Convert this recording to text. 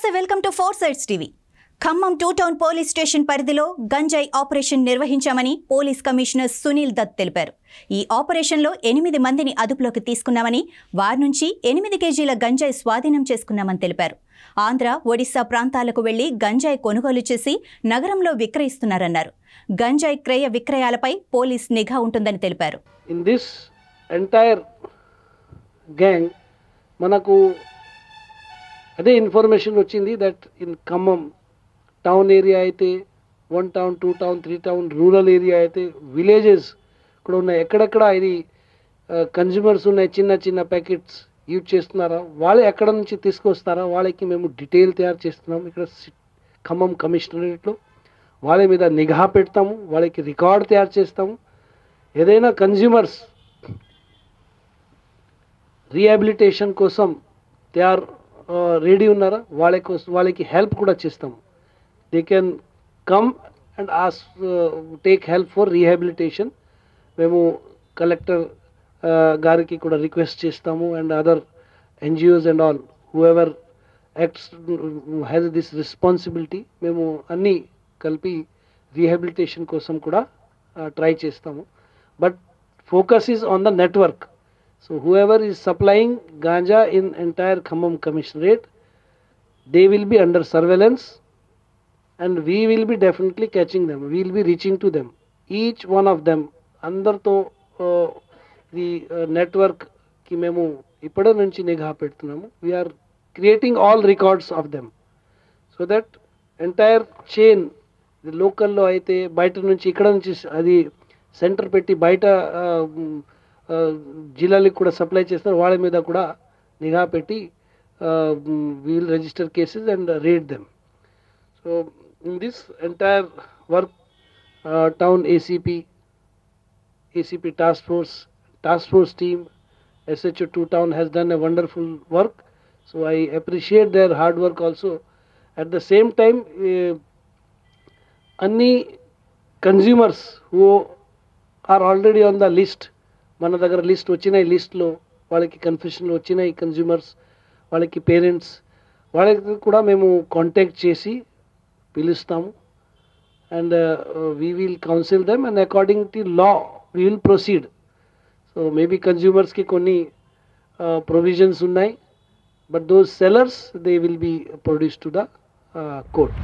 నమస్తే, welcome to four sides TV. Khammam two town police station పరిధిలో గంజాయి ఆపరేషన్ నిర్వహించామని పోలీస్ కమిషనర్ సునీల్ దత్ తెలిపారు. ఈ ఆపరేషన్లో 8 మందిని అదుపులోకి తీసుకున్నామని, వారి నుంచి 8 కేజీల గంజాయి స్వాధీనం చేసుకున్నామని తెలిపారు. ఆంధ్ర, ఒడిశా ప్రాంతాలకు వెళ్లి గంజాయి కొనుగోలు చేసి నగరంలో విక్రయిస్తున్నారన్నారు. గంజాయి క్రయ విక్రయాలపై పోలీస్ నిఘా ఉంటుందని తెలిపారు. ఇన్ దిస్ ఎంటైర్ గ్యాంగ్ మనకు అదే ఇన్ఫర్మేషన్ వచ్చింది that in Khammam town area అయితే 1 town 2 town 3 town rural area అయితే విలేజెస్ కూడా ఉన్నాయి. ఎక్కడెక్కడ ఇది కన్జ్యూమర్స్ ఉన్నాయి, చిన్న చిన్న ప్యాకెట్స్ యూజ్ చేస్తున్నారా, వాళ్ళు ఎక్కడ నుంచి తీసుకొస్తారా, వాళ్ళకి మేము డీటెయిల్ తయారు చేస్తున్నాము. ఇక్కడ ఖమ్మం కమిషనరేట్లో వాళ్ళ మీద నిఘా పెడతాము, వాళ్ళకి రికార్డ్ తయారు చేస్తాము. ఏదైనా కన్జ్యూమర్స్ రీహాబిలిటేషన్ కోసం తయారు రెడీ ఉన్నారా, వాళ్ళకి హెల్ప్ కూడా చేస్తాము. They can come and take help for rehabilitation. మేము కలెక్టర్ గారికి కూడా రిక్వెస్ట్ చేస్తాము and other NGOs and all whoever acts has this responsibility. మేము అన్నీ కలిపి రీహాబిలిటేషన్ కోసం కూడా ట్రై చేస్తాము. But focus is on the network. So whoever is supplying ganja in entire Khammam Commissionerate, they will be under surveillance and we will be definitely catching them. We will be reaching to them. Each one of them. Andarto the network ki memu ipada nunchi nigha pedutunnamo. We are creating all records of them. So that entire chain, the local lo aithe baita nunchi ikkada nunchi adi center petti baita జిల్లాలకు కూడా supply చేస్తారు. వాళ్ళ మీద కూడా నిఘా పెట్టి we'll register cases and raid them. So in this entire work town ACP task force team, SHO 2 town has done a wonderful work. So I appreciate their hard work also. At the same time అన్ని consumers who are already on the list, మన దగ్గర list వచ్చినాయి, లిస్ట్లో వాళ్ళకి కన్ఫెషన్లు వచ్చినాయి consumers, వాళ్ళకి parents, వాళ్ళకి కూడా మేము కాంటాక్ట్ చేసి పిలుస్తాము. And we will counsel them and according to law we will proceed. So maybe కన్జ్యూమర్స్కి కొన్ని ప్రొవిజన్స్ ఉన్నాయి, but those sellers they will be produce to the court.